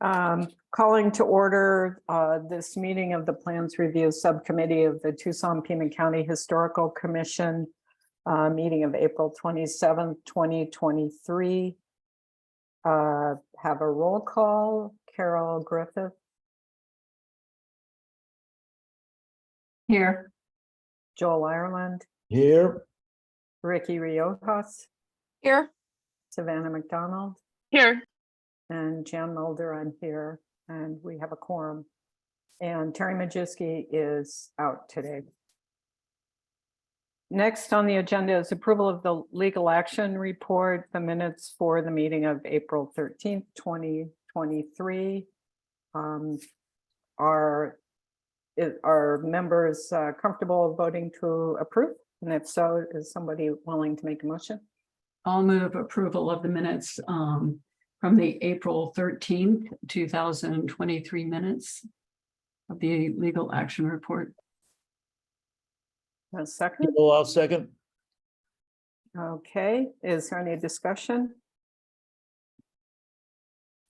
Calling to order this meeting of the Plans Review Subcommittee of the Tucson-Pima County Historical Commission, meeting of April 27th, 2023. Have a roll call. Carol Griffith. Here. Joel Ireland. Here. Ricky Riojas. Here. Savannah McDonald. Here. And Jan Mulder, I'm here, and we have a quorum. And Terry Majewski is out today. Next on the agenda is approval of the legal action report, the minutes for the meeting of April 13th, 2023. Are members comfortable voting to approve? And if so, is somebody willing to make a motion? I'll move approval of the minutes from the April 13th, 2023 minutes of the legal action report. A second. Well, I'll second. Okay, is there any discussion?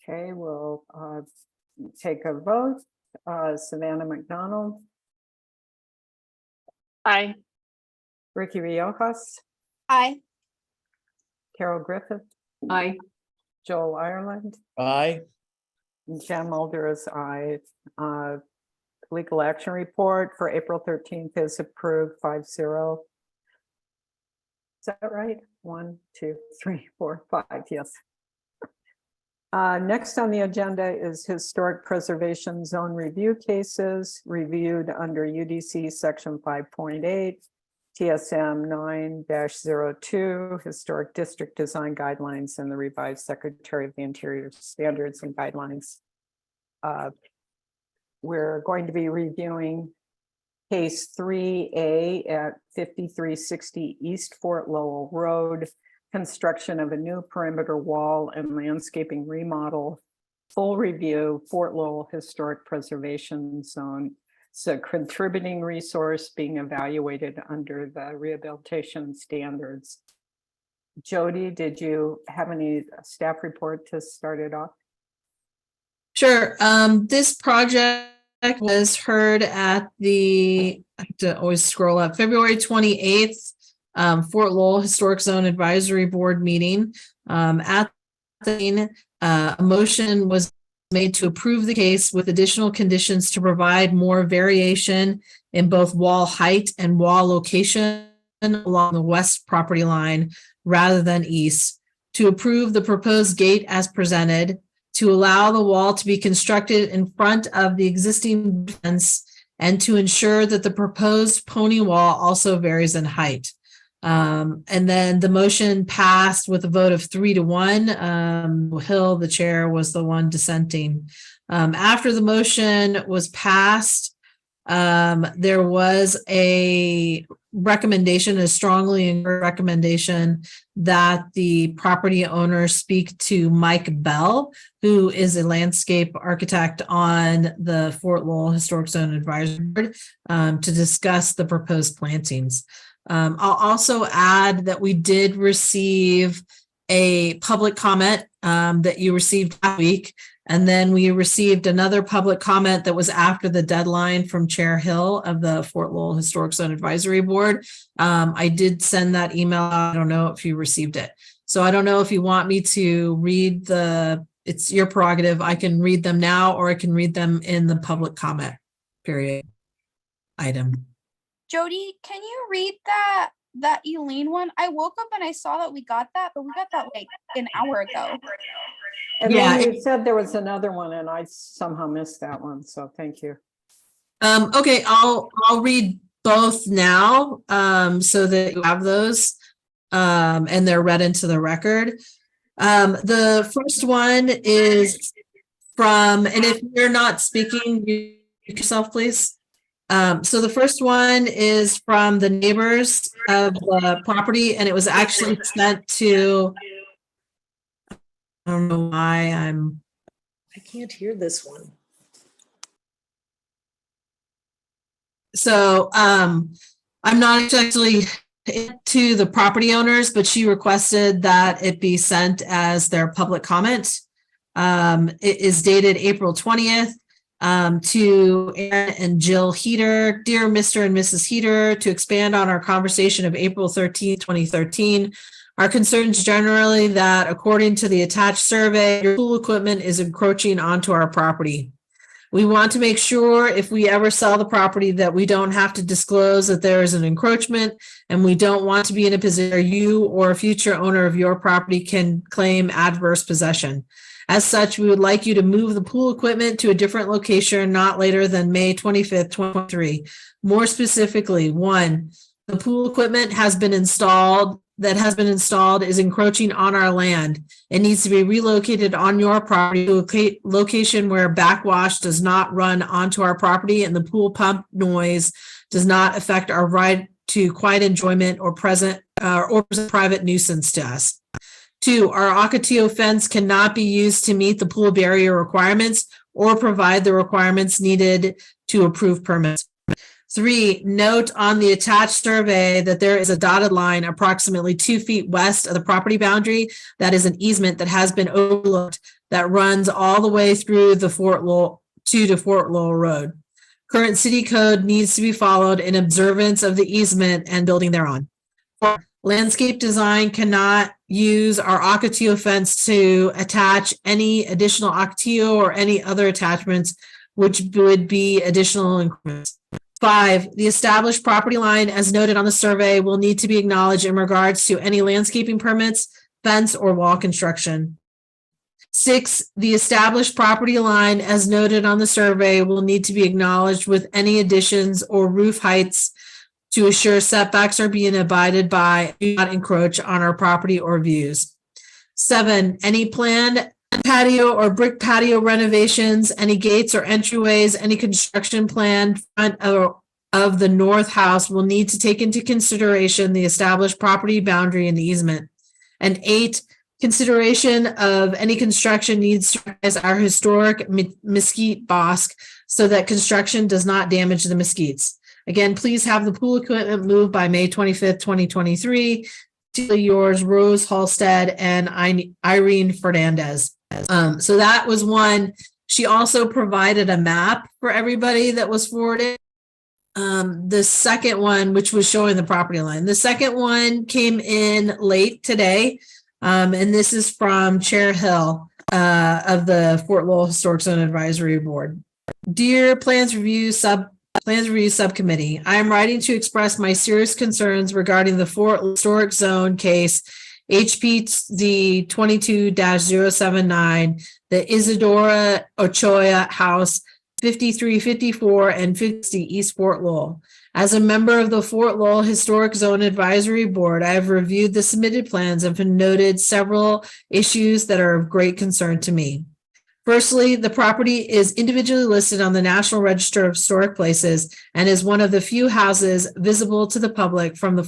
Okay, we'll take a vote. Savannah McDonald. Aye. Ricky Riojas. Aye. Carol Griffith. Aye. Joel Ireland. Aye. And Jan Mulder is aye. Legal action report for April 13th is approved 5-0. Is that right? 1, 2, 3, 4, 5. Yes. Next on the agenda is historic preservation zone review cases reviewed under UDC section 5.8, TSM 9-02, historic district design guidelines, and the revised Secretary of the Interior standards and guidelines. We're going to be reviewing case 3A at 5360 East Fort Lowell Road, construction of a new perimeter wall and landscaping remodel, full review, Fort Lowell Historic Preservation Zone. It's a contributing resource being evaluated under the rehabilitation standards. Jody, did you have any staff report to start it off? Sure. This project was heard at the, I have to always scroll up, February 28th, Fort Lowell Historic Zone Advisory Board meeting. At the a motion was made to approve the case with additional conditions to provide more variation in both wall height and wall location along the west property line rather than east, to approve the proposed gate as presented, to allow the wall to be constructed in front of the existing fence, and to ensure that the proposed pony wall also varies in height. And then the motion passed with a vote of 3-1. Hill, the chair, was the one dissenting. After the motion was passed, there was a recommendation, a strongly encouraged recommendation, that the property owner speak to Mike Bell, who is a landscape architect on the Fort Lowell Historic Zone Advisory Board, to discuss the proposed plantings. I'll also add that we did receive a public comment that you received last week. And then we received another public comment that was after the deadline from Chair Hill of the Fort Lowell Historic Zone Advisory Board. I did send that email. I don't know if you received it. So I don't know if you want me to read it's your prerogative. I can read them now, or I can read them in the public comment period item. Jody, can you read that Eileen one? I woke up and I saw that we got that, but we got that like an hour ago. And Yeah, then you said there was another one, and I somehow missed that one. So thank you. Okay, I'll read both now, so that you have those, and they're read into the record. The first one is from, and if you're not speaking, mute yourself, please. So the first one is from the neighbors of the property, and it was actually sent to, I don't know why I can't hear this one. So I'm not actually to the property owners, but she requested that it be sent as their public comment. It is dated April 20th. To Aaron and Jill Heater, dear Mr. and Mrs. Heater, to expand on our conversation of April 13th, 2013. Our concerns generally that according to the attached survey, your pool equipment is encroaching onto our property. We want to make sure if we ever sell the property that we don't have to disclose that there is an encroachment, and we don't want to be in a position where you or a future owner of your property can claim adverse possession. As such, we would like you to move the pool equipment to a different location not later than May 25th, 2023. More specifically, 1, the pool equipment has been installed is encroaching on our land. It needs to be relocated on your property to a location where backwash does not run onto our property and the pool pump noise does not affect our right to quiet enjoyment or present private nuisance to us. 2, our Ocotillo fence cannot be used to meet the pool barrier requirements or provide the requirements needed to approve permits. 3, note on the attached survey that there is a dotted line approximately 2 feet west of the property boundary. That is an easement that has been overlooked that runs all the way through the Fort Lowell Road. Current city code needs to be followed in observance of the easement and building thereon. 4, landscape design cannot use our Ocotillo fence to attach any additional Ocotillo or any other attachments, which would be additional increments. 5, the established property line as noted on the survey will need to be acknowledged in regards to any landscaping permits, fence, or wall construction. 6, the established property line as noted on the survey will need to be acknowledged with any additions or roof heights to assure setbacks are being abided by, do not encroach on our property or views. 7, any planned patio or brick patio renovations, any gates or entryways, any construction planned front of the north house will need to take into consideration the established property boundary and easement. And 8, consideration of any construction needs to recognize our historic mesquite bosque so that construction does not damage the mesquites. Again, please have the pool equipment moved by May 25th, 2023. Yours, Rose Halstead and Irene Fernandez. So that was one. She also provided a map for everybody that was forwarded. The second one, which was showing the property line. The second one came in late today. And this is from Chair Hill of the Fort Lowell Historic Zone Advisory Board. Dear Plans Review Subcommittee, I am writing to express my serious concerns regarding the Fort Historic Zone case HPD 22-079, the Isadora Ochoa House, 5354 and 50 East Fort Lowell. As a member of the Fort Lowell Historic Zone Advisory Board, I have reviewed the submitted plans and have noted several issues that are of great concern to me. Firstly, the property is individually listed on the National Register of Historic Places and is one of the few houses visible to the public from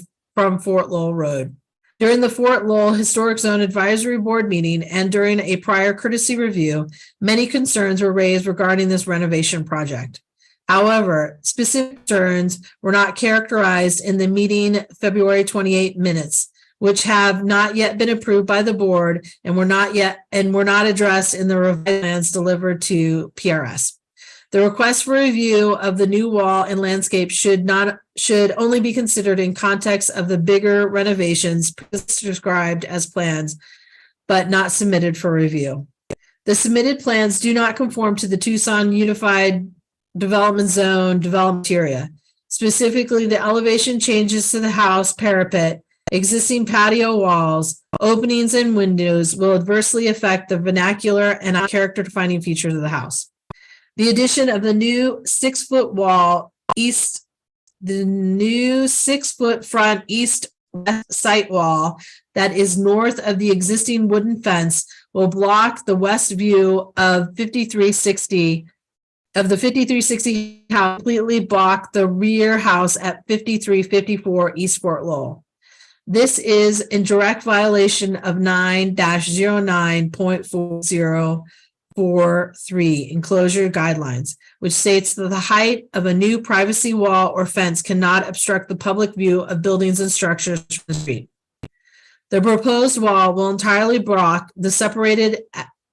Fort Lowell Road. During the Fort Lowell Historic Zone Advisory Board meeting and during a prior courtesy review, many concerns were raised regarding this renovation project. However, specific concerns were not characterized in the meeting February 28 minutes, which have not yet been approved by the board and were not addressed in the revised plans delivered to PRS. The request for review of the new wall and landscape should only be considered in context of the bigger renovations described as plans, but not submitted for review. The submitted plans do not conform to the Tucson Unified Development Zone development area. Specifically, the elevation changes to the house parapet, existing patio walls, openings, and windows will adversely affect the vernacular and character-defining features of the house. The addition of the new 6-foot wall the new 6-foot front east-west site wall that is north of the existing wooden fence will block the west view of 5360 house, completely block the rear house at 5354 East Fort Lowell. This is in direct violation of 9-09.4043 enclosure guidelines, which states that the height of a new privacy wall or fence cannot obstruct the public view of buildings and structures from the street. The proposed wall will entirely block the separated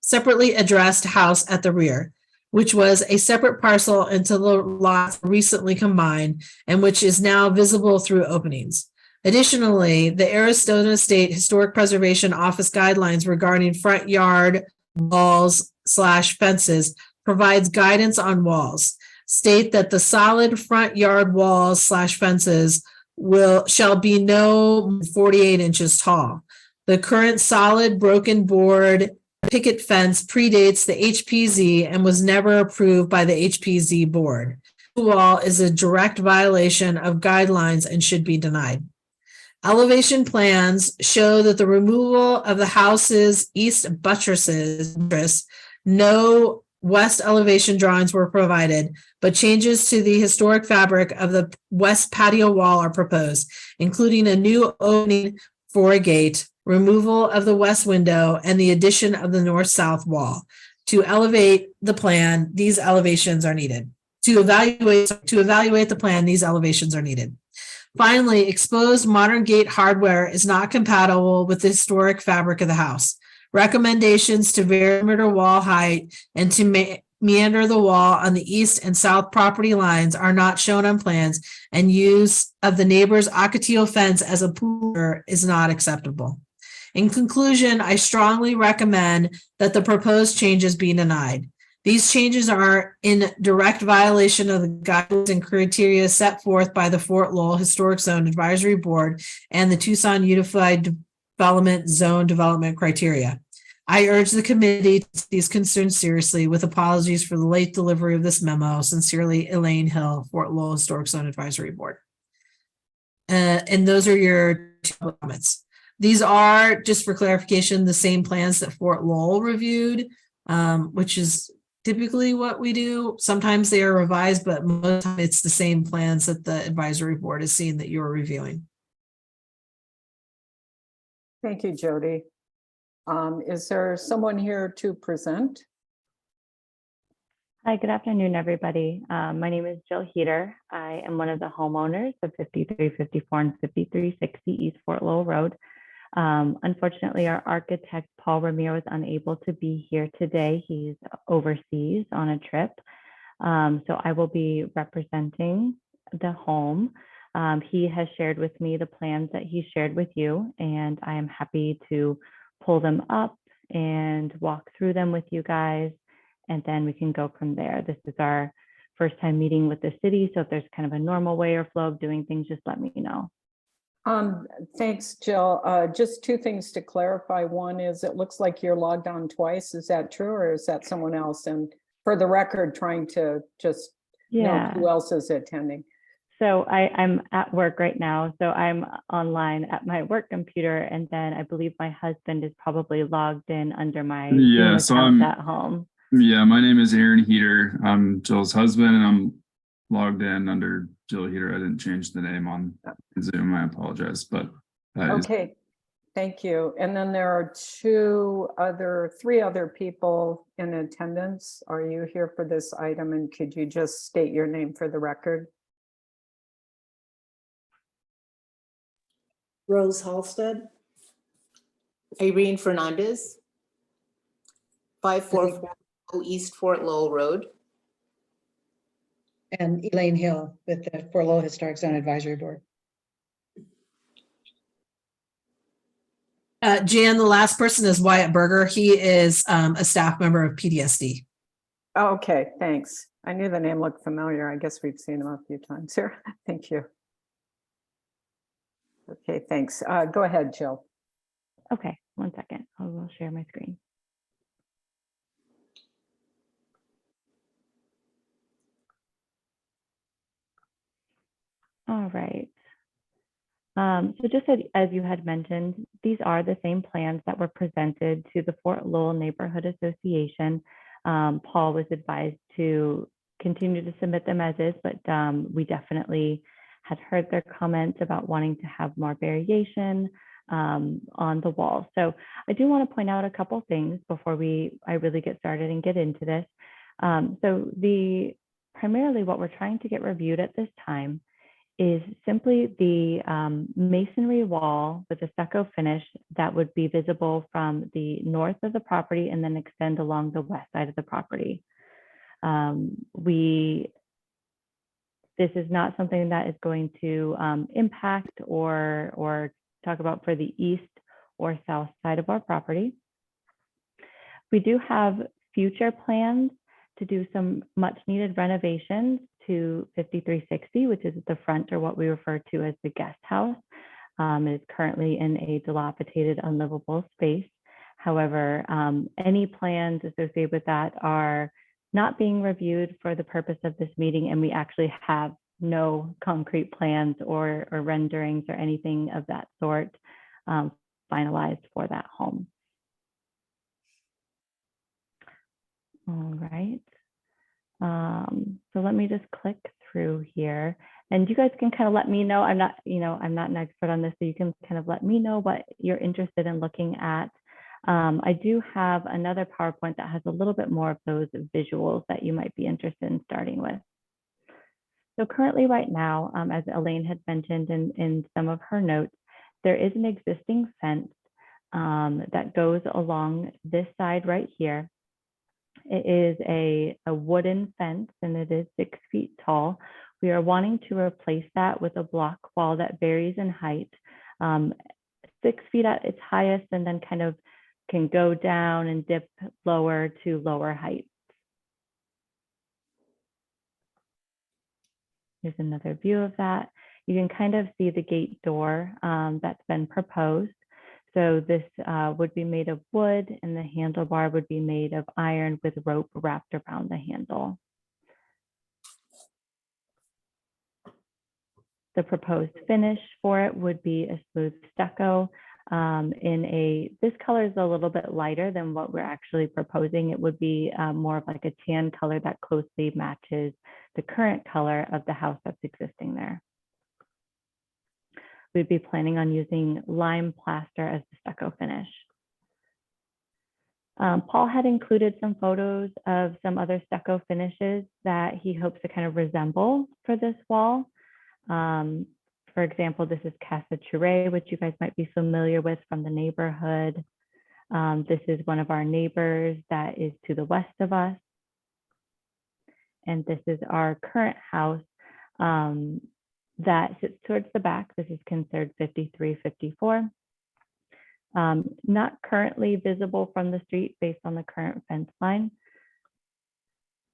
separately addressed house at the rear, which was a separate parcel until the lots recently combined and which is now visible through openings. Additionally, the Arizona State Historic Preservation Office guidelines regarding front yard walls / fences provides guidance on walls. State that the solid front yard walls / fences shall be no 48 inches tall. The current solid broken board picket fence predates the HPZ and was never approved by the HPZ board. The wall is a direct violation of guidelines and should be denied. Elevation plans show that the removal of the house's east buttresses, no west elevation drawings were provided, but changes to the historic fabric of the west patio wall are proposed, including a new opening for a gate, removal of the west window, and the addition of the north-south wall. To elevate the plan, these elevations are needed. To evaluate the plan, these elevations are needed. Finally, exposed modern gate hardware is not compatible with the historic fabric of the house. Recommendations to vary perimeter wall height and to meander the wall on the east and south property lines are not shown on plans, and use of the neighbor's ocotillo fence as a pooler is not acceptable. In conclusion, I strongly recommend that the proposed changes be denied. These changes are in direct violation of the guidelines and criteria set forth by the Fort Lowell Historic Zone Advisory Board and the Tucson Unified Development Zone Development Criteria. I urge the committee to take these concerns seriously, with apologies for the late delivery of this memo. Sincerely, Elaine Hill, Fort Lowell Historic Zone Advisory Board. And those are your two comments. These are, just for clarification, the same plans that Fort Lowell reviewed, which is typically what we do. Sometimes they are revised, but most of the time it's the same plans that the advisory board is seeing that you're reviewing. Thank you, Jody. Is there someone here to present? Hi, good afternoon, everybody. My name is Jill Heater. I am one of the homeowners of 5354 and 5360 East Fort Lowell Road. Unfortunately, our architect, Paul Ramiro, was unable to be here today. He's overseas on a trip. So I will be representing the home. He has shared with me the plans that he shared with you, and I am happy to pull them up and walk through them with you guys, and then we can go from there. This is our first time meeting with the city, so if there's kind of a normal way or flow of doing things, just let me know. Thanks, Jill. Just two things to clarify. One is it looks like you're logged on twice. Is that true, or is that someone else? And for the record, trying to just know who else is attending. So I'm at work right now. So I'm online at my work computer, and then I believe my husband is probably logged in under my account at home. Yeah, my name is Aaron Heater. I'm Jill's husband, and I'm logged in under Jill Heater. I didn't change the name on Zoom. I apologize, but okay, thank you. And then there are three other people in attendance. Are you here for this item? And could you just state your name for the record? Rose Halstead, Irene Fernandez, 544 East Fort Lowell Road, and Elaine Hill with the Fort Lowell Historic Zone Advisory Board. Jan, the last person is Wyatt Berger. He is a staff member of PDSD. Okay, thanks. I knew the name looked familiar. I guess we've seen him a few times here. Thank you. Okay, thanks. Go ahead, Jill. Okay, 1 second. I will share my screen. All right. So just as you had mentioned, these are the same plans that were presented to the Fort Lowell Neighborhood Association. Paul was advised to continue to submit them as is, but we definitely had heard their comments about wanting to have more variation on the wall. So I do want to point out a couple things before I really get started and get into this. So primarily what we're trying to get reviewed at this time is simply the masonry wall with a stucco finish that would be visible from the north of the property and then extend along the west side of the property. This is not something that is going to impact or talk about for the east or south side of our property. We do have future plans to do some much needed renovations to 5360, which is at the front, or what we refer to as the guest house. It is currently in a dilapidated, unlivable space. However, any plans associated with that are not being reviewed for the purpose of this meeting, and we actually have no concrete plans or renderings or anything of that sort finalized for that home. All right. So let me just click through here, and you guys can kind of let me know. I'm not an expert on this, so you can kind of let me know what you're interested in looking at. I do have another PowerPoint that has a little bit more of those visuals that you might be interested in starting with. So currently right now, as Elaine had mentioned in some of her notes, there is an existing fence that goes along this side right here. It is a wooden fence, and it is 6 feet tall. We are wanting to replace that with a block wall that varies in height, 6 feet at its highest, and then kind of can go down and dip lower to lower heights. Here's another view of that. You can kind of see the gate door that's been proposed. So this would be made of wood, and the handlebar would be made of iron with rope wrapped around the handle. The proposed finish for it would be a smooth stucco. This color is a little bit lighter than what we're actually proposing. It would be more of like a tan color that closely matches the current color of the house that's existing there. We'd be planning on using lime plaster as the stucco finish. Paul had included some photos of some other stucco finishes that he hopes to kind of resemble for this wall. For example, this is Casa Churé, which you guys might be familiar with from the neighborhood. This is one of our neighbors that is to the west of us. And this is our current house that sits towards the back. This is considered 5354. Not currently visible from the street based on the current fence line.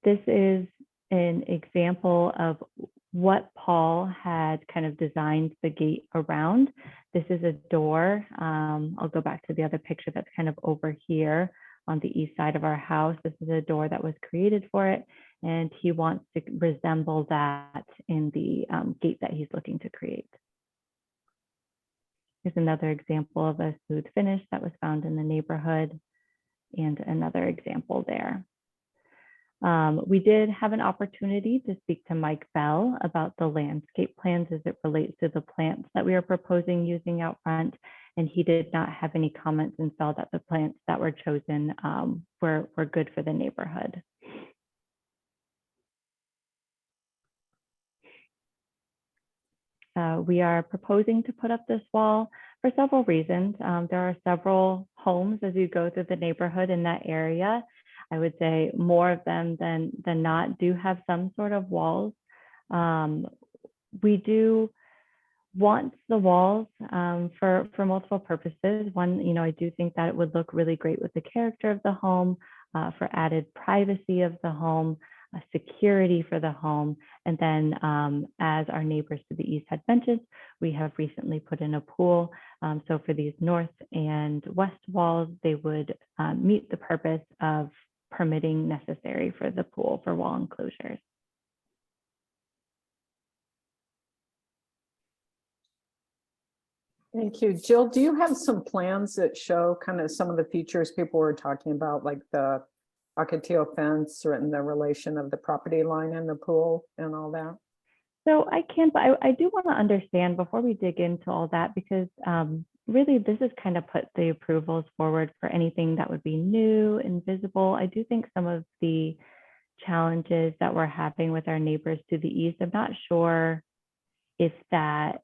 This is an example of what Paul had kind of designed the gate around. This is a door. I'll go back to the other picture that's kind of over here on the east side of our house. This is a door that was created for it, and he wants to resemble that in the gate that he's looking to create. Here's another example of a smooth finish that was found in the neighborhood, and another example there. We did have an opportunity to speak to Mike Bell about the landscape plans as it relates to the plants that we are proposing using out front, and he did not have any comments and felt that the plants that were chosen were good for the neighborhood. We are proposing to put up this wall for several reasons. There are several homes as you go through the neighborhood in that area. I would say more of them than not do have some sort of walls. We do want the walls for multiple purposes. One, I do think that it would look really great with the character of the home, for added privacy of the home, security for the home. And then as our neighbors to the east had mentioned, we have recently put in a pool. So for these north and west walls, they would meet the purpose of permitting necessary for the pool for wall enclosures. Thank you. Jill, do you have some plans that show kind of some of the features people were talking about, like the Ocotillo fence or in the relation of the property line and the pool and all that? So I can, but I do want to understand before we dig into all that, because really this is kind of put the approvals forward for anything that would be new and visible. I do think some of the challenges that we're having with our neighbors to the east, I'm not sure if that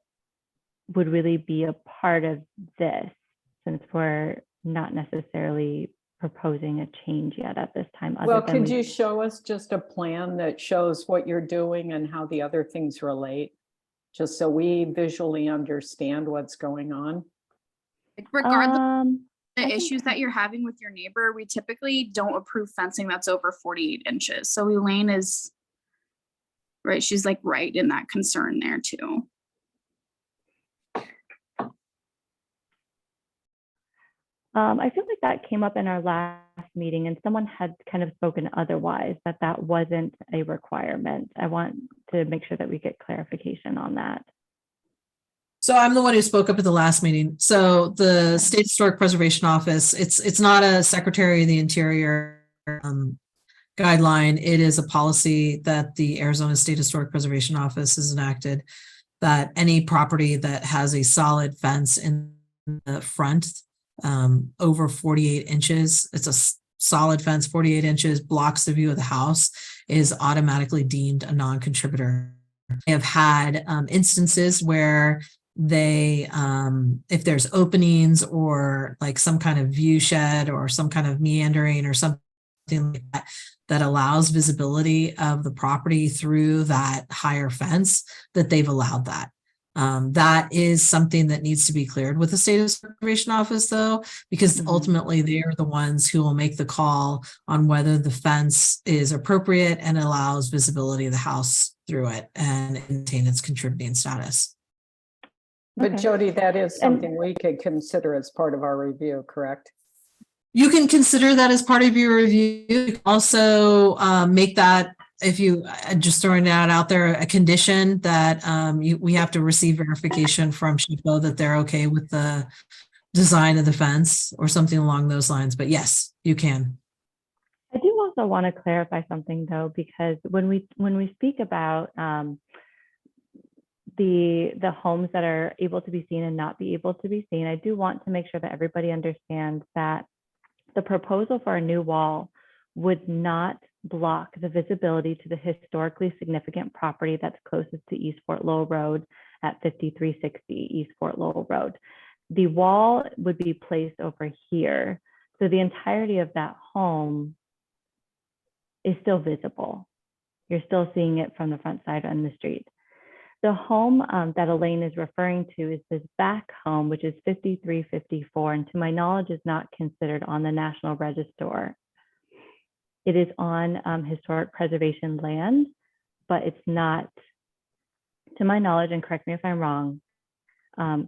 would really be a part of this, since we're not necessarily proposing a change yet at this time. other Well, than could we- you show us just a plan that shows what you're doing and how the other things relate? Just so we visually understand what's going on. Like, regardless of the I can issues that you're having with your neighbor, we typically don't approve fencing that's over 48 inches. So Elaine is, right, she's like right in that concern there too. I feel like that came up in our last meeting and someone had kind of spoken otherwise, that that wasn't a requirement. I want to make sure that we get clarification on that. So I'm the one who spoke up at the last meeting. So the State Historic Preservation Office, it's not a Secretary of the Interior guideline. It is a policy that the Arizona State Historic Preservation Office has enacted, that any property that has a solid fence in the front over 48 inches, it's a solid fence, 48 inches, blocks the view of the house, is automatically deemed a non-contributor. I have had instances where they, if there's openings or like some kind of view shed or some kind of meandering or something like that, that allows visibility of the property through that higher fence, that they've allowed that. That is something that needs to be cleared with the State Preservation Office, though, because ultimately they are the ones who will make the call on whether the fence is appropriate and allows visibility of the house through it and maintain its contributing status. But Okay. Jody, that is something we could consider as part of our review, correct? You can consider that as part of your review. You can also make that, if you just throwing that out there, a condition that we have to receive verification from SHPO that they're okay with the design of the fence or something along those lines. But yes, you can. I do also want to clarify something though, because when we speak about the homes that are able to be seen and not be able to be seen, I do want to make sure that everybody understands that the proposal for a new wall would not block the visibility to the historically significant property that's closest to East Fort Lowell Road at 5360 East Fort Lowell Road. The wall would be placed over here. So the entirety of that home is still visible. You're still seeing it from the front side on the street. The home that Elaine is referring to is this back home, which is 5354, and to my knowledge is not considered on the National Register. It is on historic preservation land, but it's not, to my knowledge, and correct me if I'm wrong,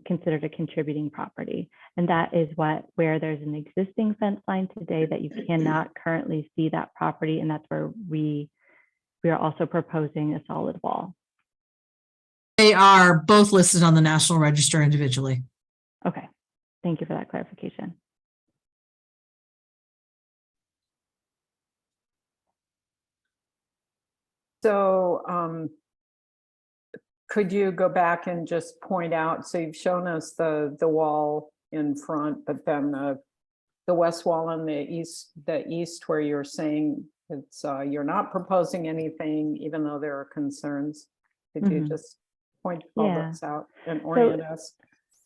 considered a contributing property. And that is where there's an existing fence line today that you cannot currently see that property, and that's where we are also proposing a solid wall. They are both listed on the National Register individually. Okay, thank you for that clarification. So could you go back and just point out, so you've shown us the wall in front, but then the west wall on the east where you're saying it's you're not proposing anything, even though there are concerns. Could you just point all this out and orient us?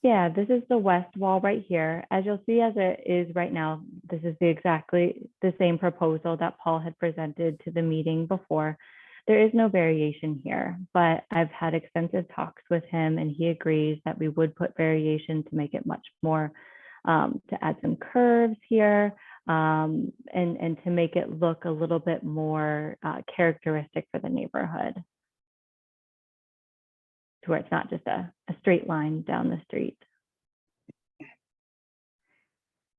Yeah, this is the west wall right here. As you'll see, as it is right now, this is exactly the same proposal that Paul had presented to the meeting before. There is no variation here, but I've had extensive talks with him and he agrees that we would put variation to make it much more, to add some curves here, and to make it look a little bit more characteristic for the neighborhood, to where it's not just a straight line down the street.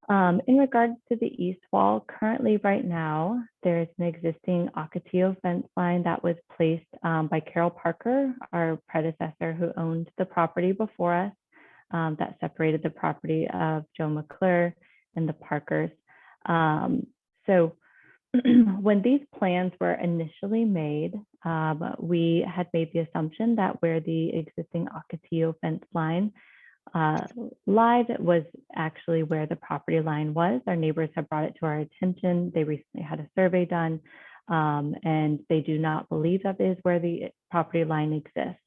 In regards to the east wall, currently right now, there's an existing Ocotillo fence line that was placed by Carol Parker, our predecessor who owned the property before us, that separated the property of Joe McClure and the Parkers. So when these plans were initially made, we had made the assumption that where the existing Ocotillo fence line lied was actually where the property line was. Our neighbors have brought it to our attention. They recently had a survey done, and they do not believe that is where the property line exists.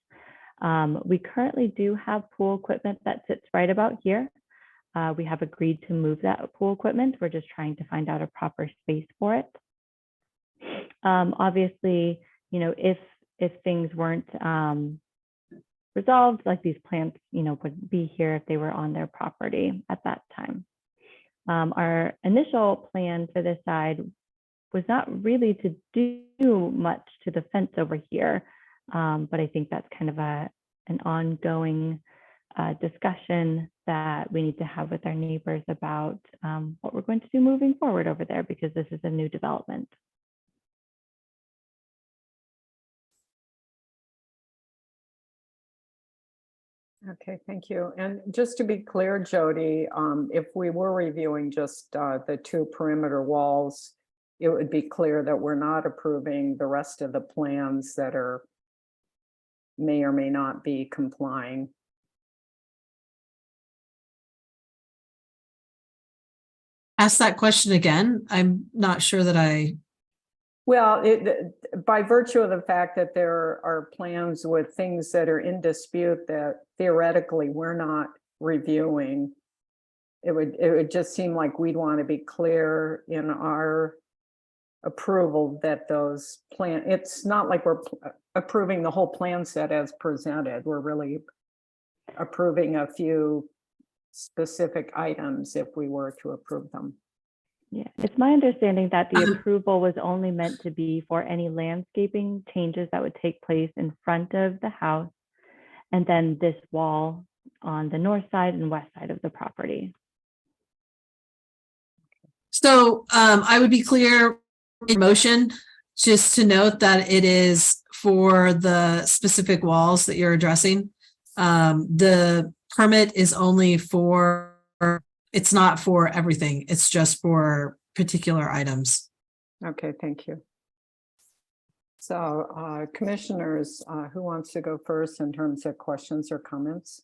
We currently do have pool equipment that sits right about here. We have agreed to move that pool equipment. We're just trying to find out a proper space for it. Obviously, you know, if things weren't resolved, like these plants, you know, would be here if they were on their property at that time. Our initial plan for this side was not really to do much to the fence over here, but I think that's kind of an ongoing discussion that we need to have with our neighbors about what we're going to do moving forward over there, because this is a new development. Okay, thank you. And just to be clear, Jody, if we were reviewing just the 2 perimeter walls, it would be clear that we're not approving the rest of the plans that may or may not be complying. Ask that question again. I'm not sure that I, Well, by virtue of the fact that there are plans with things that are in dispute that theoretically we're not reviewing, it would just seem like we'd want to be clear in our approval that those it's not like we're approving the whole plan set as presented. We're really approving a few specific items if we were to approve them. Yeah, it's my understanding that the approval was only meant to be for any landscaping changes that would take place in front of the house, and then this wall on the north side and west side of the property. so I would be clear in motion, just to note that it is for the specific walls that you're addressing. The permit is only for, it's not for everything. It's just for particular items. Okay, thank you. So commissioners, who wants to go first in terms of questions or comments?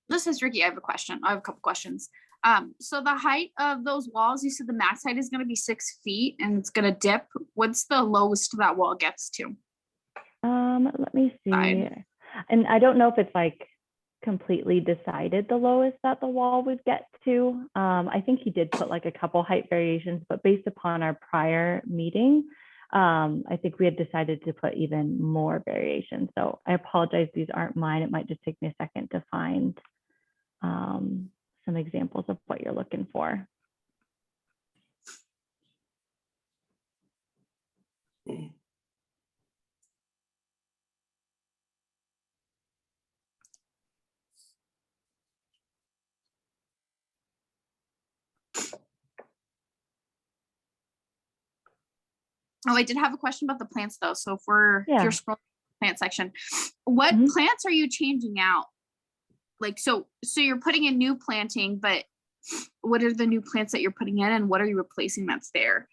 This is Ricky. I have a question. I have a couple questions. So the height of those walls, you said the max height is going to be 6 feet and it's going to dip. What's the lowest that wall gets to? Let me see. Side. And I don't know if it's like completely decided the lowest that the wall would get to. I think he did put like a couple height variations, but based upon our prior meeting, I think we had decided to put even more variation. So I apologize, these aren't mine. It might just take me a second to find some examples of what you're looking for. Oh, I did have a question about the plants though. So if you're Yeah. scrolling plant section, what Mhm. plants are you changing out? Like, so you're putting in new planting, but what are the new plants that you're putting in and what are you replacing that's there?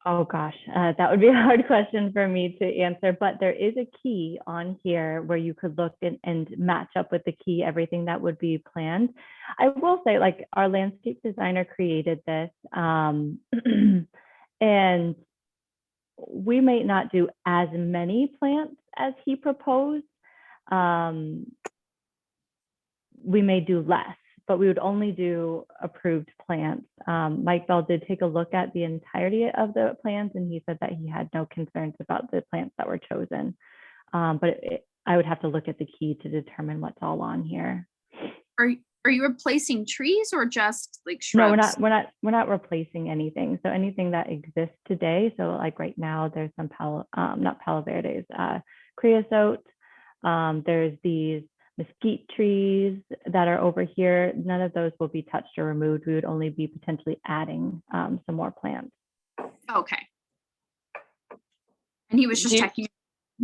Oh gosh, that would be a hard question for me to answer, but there is a key on here where you could look and match up with the key, everything that would be planned. I will say, like, our landscape designer created this, and we may not do as many plants as he proposed. We may do less, but we would only do approved plants. Mike Bell did take a look at the entirety of the plans, and he said that he had no concerns about the plants that were chosen. But I would have to look at the key to determine what's all on here. Are you replacing trees or just like shrubs? No, we're not replacing anything. So anything that exists today. So like right now, there's some not Palo Verdes, creosote. There's these mesquite trees that are over here. None of those will be touched or removed. We would only be potentially adding some more plants. Okay. And he was just checking.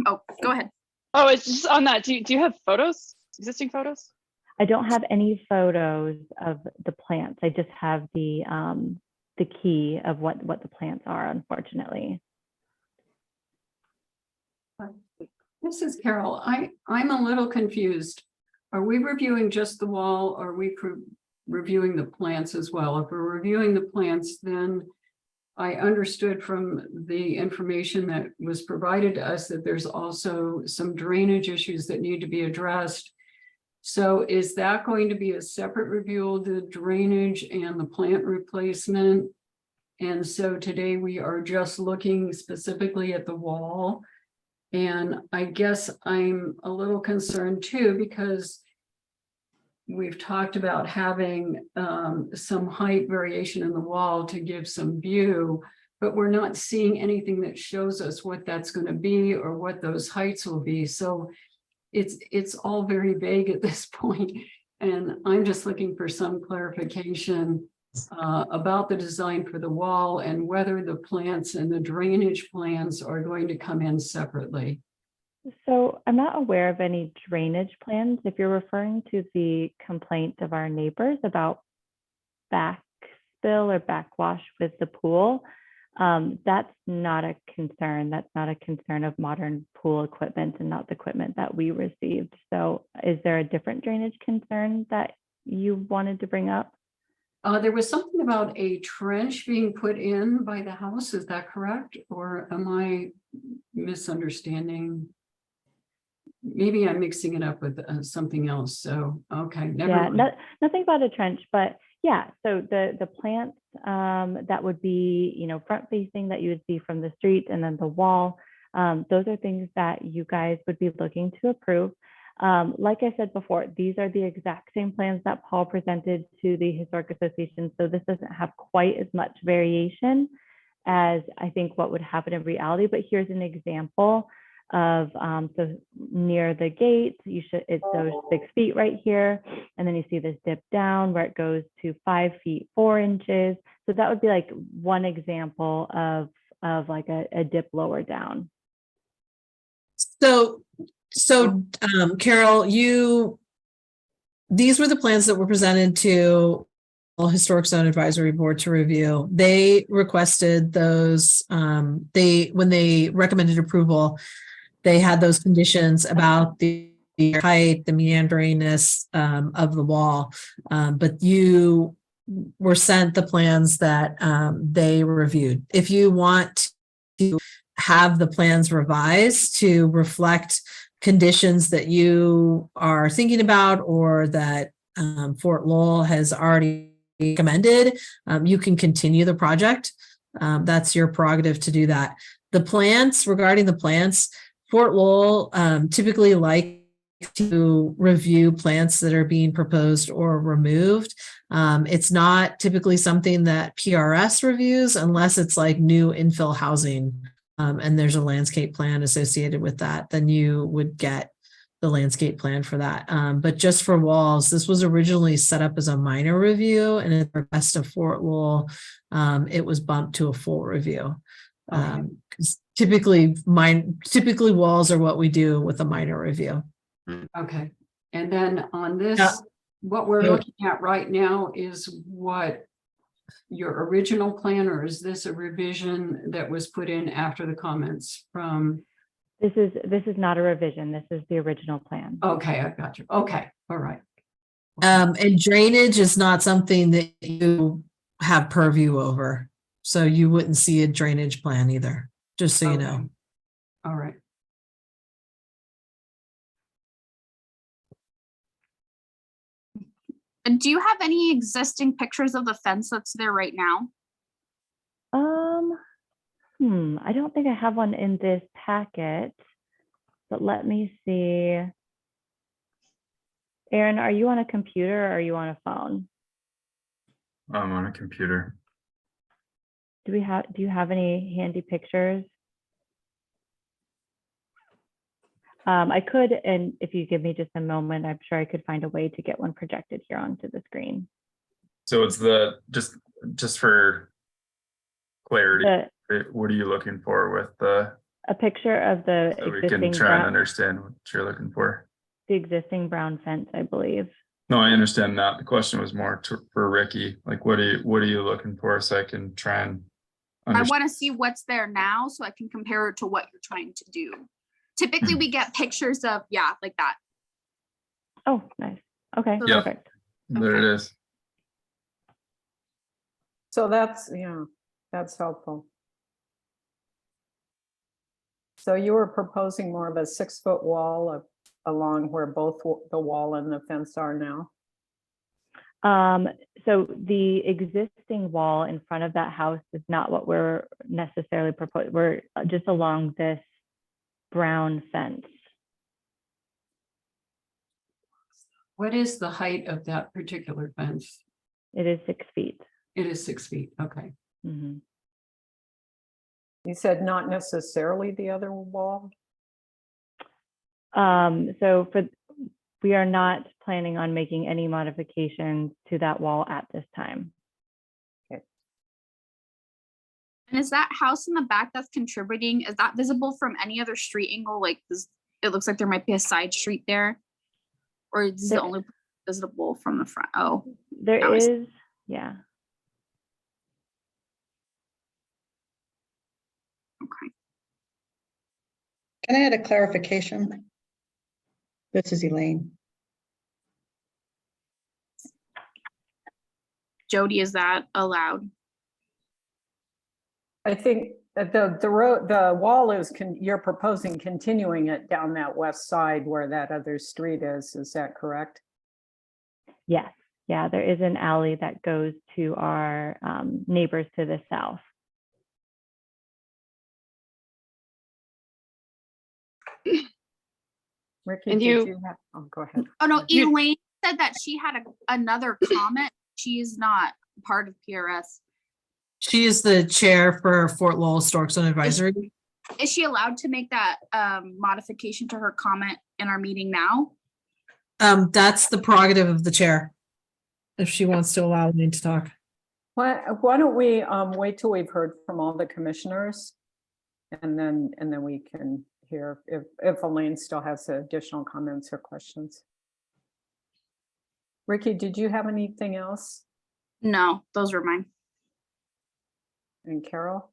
Oh, go ahead. Oh, it's just on that. Do you have photos, existing photos? I don't have any photos of the plants. I just have the key of what the plants are, unfortunately. This is Carol. I'm a little confused. Are we reviewing just the wall? Or are we reviewing the plants as well? If we're reviewing the plants, then I understood from the information that was provided to us that there's also some drainage issues that need to be addressed. So is that going to be a separate review of the drainage and the plant replacement? And so today we are just looking specifically at the wall. And I guess I'm a little concerned too, because we've talked about having some height variation in the wall to give some view, but we're not seeing anything that shows us what that's going to be or what those heights will be. So it's all very vague at this point. And I'm just looking for some clarification about the design for the wall and whether the plants and the drainage plans are going to come in separately. So I'm not aware of any drainage plans. If you're referring to the complaint of our neighbors about backspill or backwash with the pool, that's not a concern. That's not a concern of modern pool equipment and not the equipment that we received. So is there a different drainage concern that you wanted to bring up? There was something about a trench being put in by the house. Is that correct? Or am I misunderstanding? Maybe I'm mixing it up with something else. So, okay, never mind. Nothing about a trench, but yeah, so the plants that would be, you know, front facing that you would see from the street, and then the wall, those are things that you guys would be looking to approve. Like I said before, these are the exact same plans that Paul presented to the Historic Association. So this doesn't have quite as much variation as I think what would happen in reality, but here's an example of so near the gate, it shows 6 feet right here, and then you see this dip down where it goes to 5 feet 4 inches. So that would be like one example of like a dip lower down. So Carol, these were the plans that were presented to Historic Zone Advisory Board to review. They requested those, when they recommended approval, they had those conditions about the height, the meanderiness of the wall, but you were sent the plans that they reviewed. If you want to have the plans revised to reflect conditions that you are thinking about or that Fort Lowell has already recommended, you can continue the project. That's your prerogative to do that. The plants, regarding the plants, Fort Lowell typically like to review plants that are being proposed or removed. It's not typically something that PRS reviews unless it's like new infill housing and there's a landscape plan associated with that, then you would get the landscape plan for that. But just for walls, this was originally set up as a minor review, and at the request of Fort Lowell, it was bumped to a full review. Because typically walls are what we do with a minor review. Okay. And then on this, what we're looking at right now is what your original plan, or is this a revision that was put in after the comments from? This is not a revision. This is the original plan. Okay, I got you. Okay, all right. And drainage is not something that you have purview over. So you wouldn't see a drainage plan either, just so you know. All right. And do you have any existing pictures of the fence that's there right now? I don't think I have one in this packet, but let me see. Aaron, are you on a computer or are you on a phone? I'm on a computer. Do you have any handy pictures? I could, and if you give me just a moment, I'm sure I could find a way to get one projected here onto the screen. So it's just for clarity, what are you looking for with a picture of the so we existing can try and brown, understand what you're looking for? the existing brown fence, I believe. No, I understand that. The question was more for Ricky, like what are you looking for, so I can try and I want to see what's there now so I can compare it to what you're trying to do. Typically we get pictures of, like that. Oh, nice. Okay, Yeah. perfect. There it is. So that's, That's helpful. So you were proposing more of a 6-foot wall along where both the wall and the fence are now? So the existing wall in front of that house is not what we're necessarily proposing. We're just along this brown fence. What is the height of that particular fence? It is 6 feet. It is 6 feet, okay. Mhm. You said not necessarily the other wall? So we are not planning on making any modifications to that wall at this time. And is that house in the back that's contributing, is that visible from any other street angle? Like this, it looks like there might be a side street there. Or is this the only visible from the front? Oh, There Now I see. is, yeah. okay. Can I add a clarification? This is Elaine. Jody, is that allowed? I think that the wall is, you're proposing continuing it down that west side where that other street is that correct? Yes, yeah, there is an alley that goes to our neighbors to the south. Ricky, And did you- you have, oh, go ahead. Oh, no, You- Elaine said that she had another comment. She is not part of PRS. She is the chair for Fort Lowell Historic Zone Advisory. Is she allowed to make that modification to her comment in our meeting now? That's the prerogative of the chair. If she wants to allow me to talk. Why don't we wait till we've heard from all the commissioners? And then we can hear if Elaine still has additional comments or questions. Ricky, did you have anything else? No, those were mine. And Carol?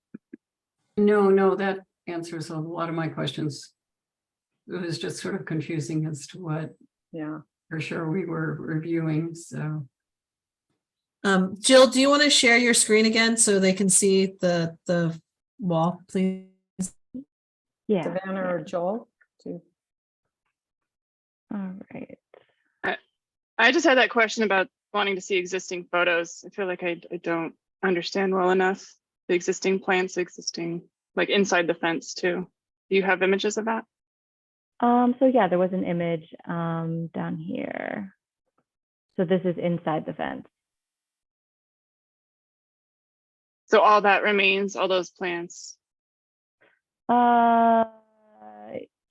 No, that answers a lot of my questions. It was just sort of confusing as to what Yeah. for sure we were reviewing, so. Jill, do you want to share your screen again so they can see the wall, please? Yeah. Savannah or Joel? All right. I just had that question about wanting to see existing photos. I feel like I don't understand well enough the existing plants, like inside the fence too. Do you have images of that? So yeah, there was an image down here. So this is inside the fence. So all that remains, all those plants.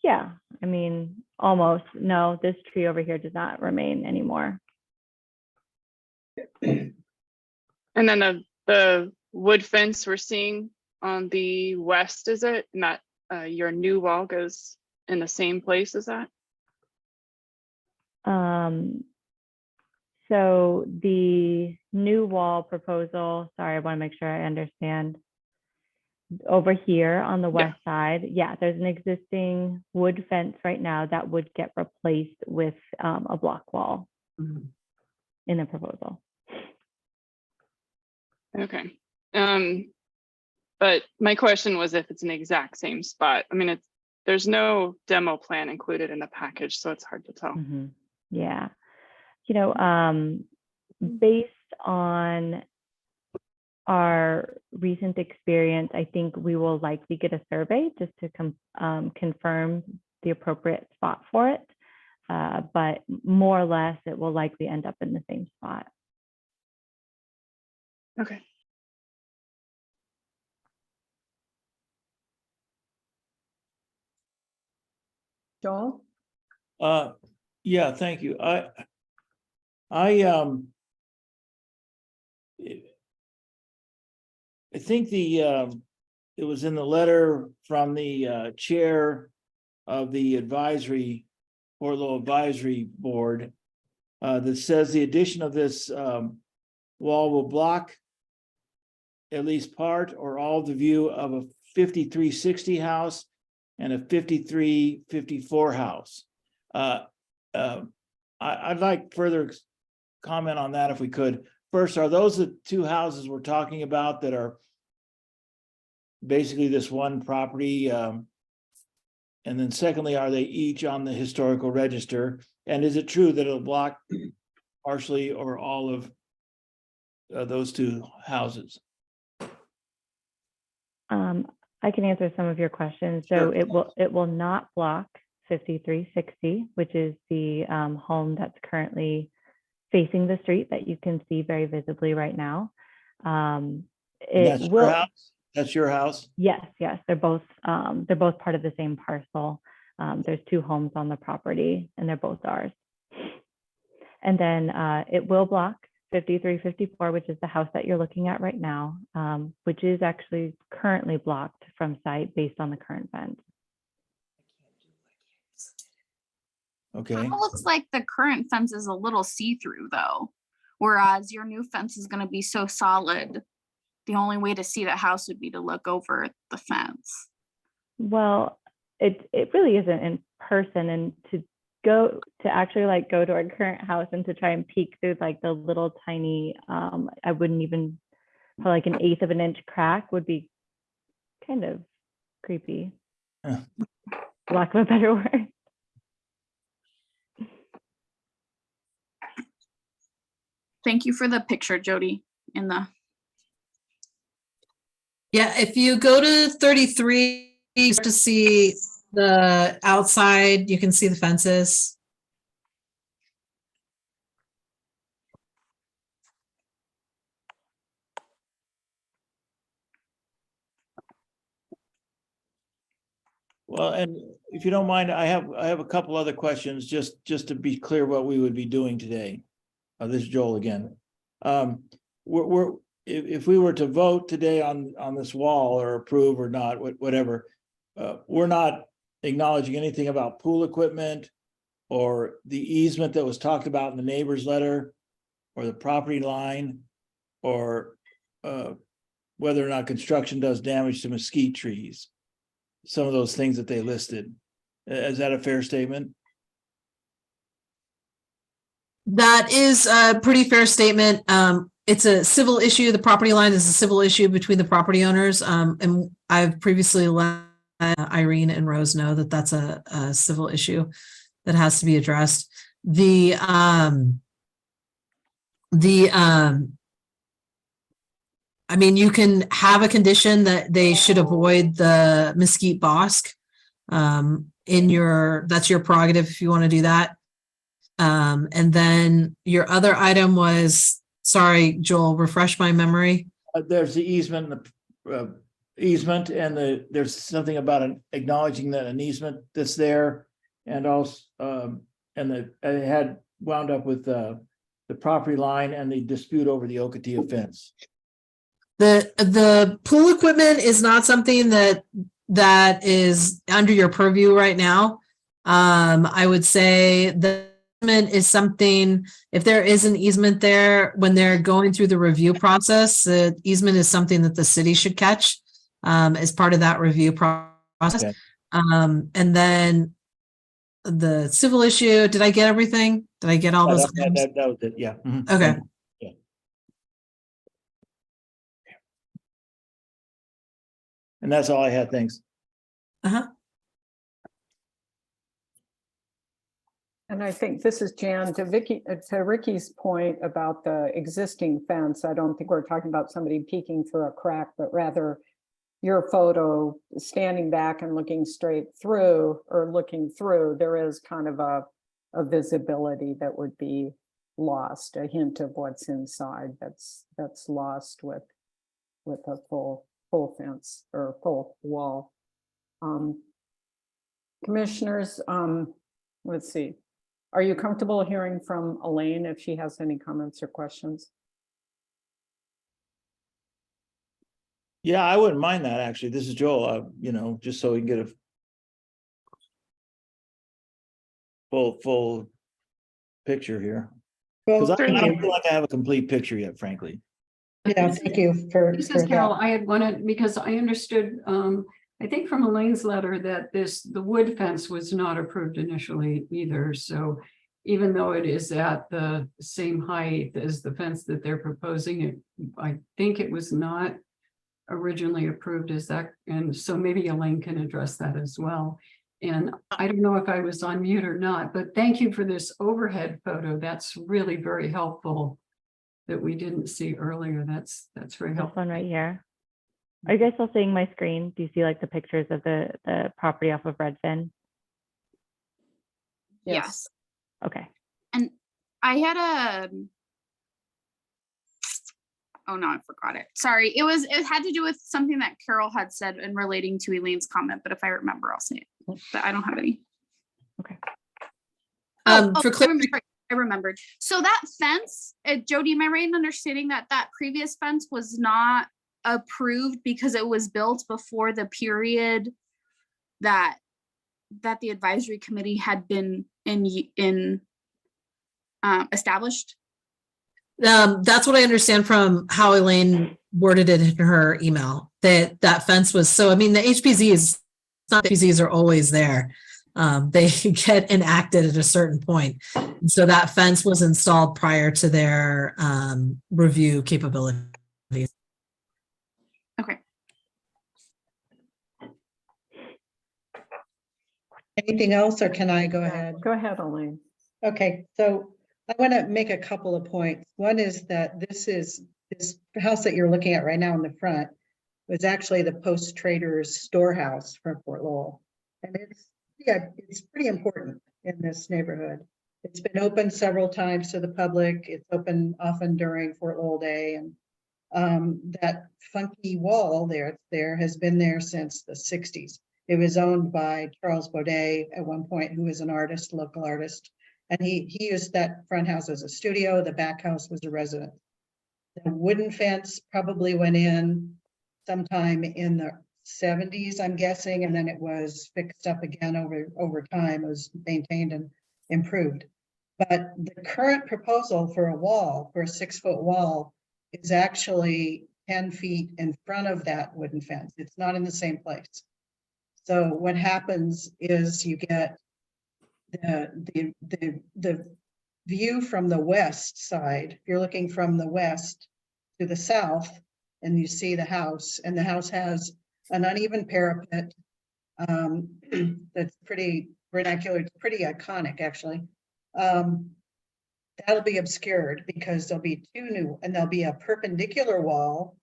Yeah, I mean, almost. No, this tree over here does not remain anymore. And then the wood fence we're seeing on the west, is it? Not your new wall goes in the same place as that? So the new wall proposal, sorry, I want to make sure I understand. Over here on the west side, yeah, there's an existing wood fence right now that would get replaced with a block wall Mhm. in the proposal. Okay. But my question was if it's an exact same spot. I mean, there's no demo plan included in the package, so it's hard to tell. Mhm. Yeah, you know, based on our recent experience, I think we will likely get a survey just to confirm the appropriate spot for it. But more or less, it will likely end up in the same spot. Okay. Joel? Yeah, thank you. I think it was in the letter from the chair of the advisory, Fort Lowell Advisory Board, that says the addition of this wall will block at least part or all the view of a 5360 house and a 5354 house. I'd like further comment on that if we could. First, are those the two houses we're talking about that are basically this one property? And then secondly, are they each on the historical register? And is it true that it'll block partially or all of those two houses? I can answer some of your questions. Sure. So it will not block 5360, which is the home that's currently facing the street that you can see very visibly right now. And It that's your will, house? That's your house? yes, they're both part of the same parcel. There's two homes on the property and they're both ours. And then it will block 5354, which is the house that you're looking at right now, which is actually currently blocked from site based on the current fence. Okay. It looks like the current fence is a little see-through though, whereas your new fence is gonna be so solid. The only way to see the house would be to look over the fence. Well, it really isn't in person, and to actually like go to our current house and to try and peek through like the little tiny I wouldn't even put like an 1/8 of an inch crack would be kind of creepy, Yeah. for lack of a better word. Thank you for the picture, Jody, in the Yeah, if you go to 33, you start to see the outside, you can see the fences. Well, and if you don't mind, I have a couple other questions, just to be clear what we would be doing today. This is Joel again. If we were to vote today on this wall or approve or not, whatever, we're not acknowledging anything about pool equipment or the easement that was talked about in the neighbor's letter or the property line or whether or not construction does damage to mesquite trees. Some of those things that they listed. Is that a fair statement? That is a pretty fair statement. It's a civil issue. The property line is a civil issue between the property owners. And I've previously let Irene and Rose know that that's a civil issue that has to be addressed. I mean, you can have a condition that they should avoid the mesquite bosque. That's your prerogative if you want to do that. And then your other item was, sorry, Joel, refresh my memory. There's the easement, and there's something about acknowledging that an easement that's there, and also it had wound up with the property line and the dispute over the Ocotillo fence. The pool equipment is not something that is under your purview right now. I would say the easement is something, if there is an easement there, when they're going through the review process, the easement is something that the city should catch as part of that review process. Okay. And then the civil issue, did I get everything? Did I get all those? That was it, yeah. Mhm. Okay. Yeah. And that's all I had, thanks. And I think this is Jan, to Ricky's point about the existing fence. I don't think we're talking about somebody peeking through a crack, but rather your photo standing back and looking straight through or looking through, there is kind of a visibility that would be lost, a hint of what's inside that's lost with a full fence or full wall. Commissioners, let's see. Are you comfortable hearing from Elaine if she has any comments or questions? Yeah, I wouldn't mind that, actually. This is Joel, just so we can get a full picture here. Because I don't feel like I have a complete picture yet, frankly. Yeah, thank you for This is that. Carol. I had wanted, because I understood, I think from Elaine's letter that the wood fence was not approved initially either. So even though it is at the same height as the fence that they're proposing, I think it was not originally approved. Is that, and so maybe Elaine can address that as well. And I don't know if I was on mute or not, but thank you for this overhead photo. That's really very helpful that we didn't see earlier. That's very This helpful. one right here. Are you guys still seeing my screen? Do you see like the pictures of the property off of Redfin? Yes. Okay. And I had a, oh no, I forgot it. Sorry. It had to do with something that Carol had said in relating to Elaine's comment, but if I remember, I'll say it. But I don't have any. Okay. For clarity, I remembered. So that fence, Jody, am I right in understanding that that previous fence was not approved because it was built before the period that the advisory committee had been established? that's what I understand from how Elaine worded it in her email, that fence was, so I mean, the HPZs, it's not the HPZs are always there. They get enacted at a certain point. And so that fence was installed prior to their review capabilities. Okay. Anything else, or can I go ahead? Go ahead, Elaine. Okay, so I want to make a couple of points. One is that this house that you're looking at right now in the front was actually the Post Traders storehouse from Fort Lowell. And it's pretty important in this neighborhood. It's been open several times to the public. It's open often during Fort Lowell Day. And that funky wall there has been there since the 60s. It was owned by Charles Baudet at one point, who was an artist, local artist. And he used that front house as a studio. The back house was a residence. The wooden fence probably went in sometime in the 70s, I'm guessing, and then it was fixed up again over time. It was maintained and improved. But the current proposal for a 6-foot wall, is actually 10 feet in front of that wooden fence. It's not in the same place. So what happens is you get the view from the west side. If you're looking from the west to the south and you see the house, and the house has an uneven parapet that's pretty vernacular, it's pretty iconic actually. That'll be obscured because there'll be there'll be a perpendicular wall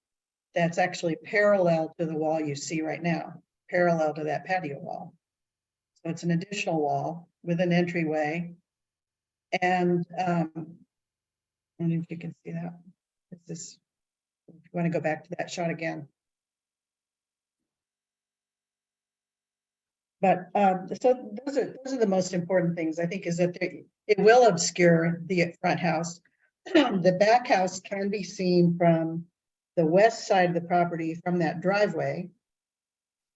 that's actually parallel to the wall you see right now, parallel to that patio wall. So it's an additional wall with an entryway. And I don't know if you can see that. If you want to go back to that shot again. But so those are the most important things, I think, is that it will obscure the front house. The back house can be seen from the west side of the property from that driveway.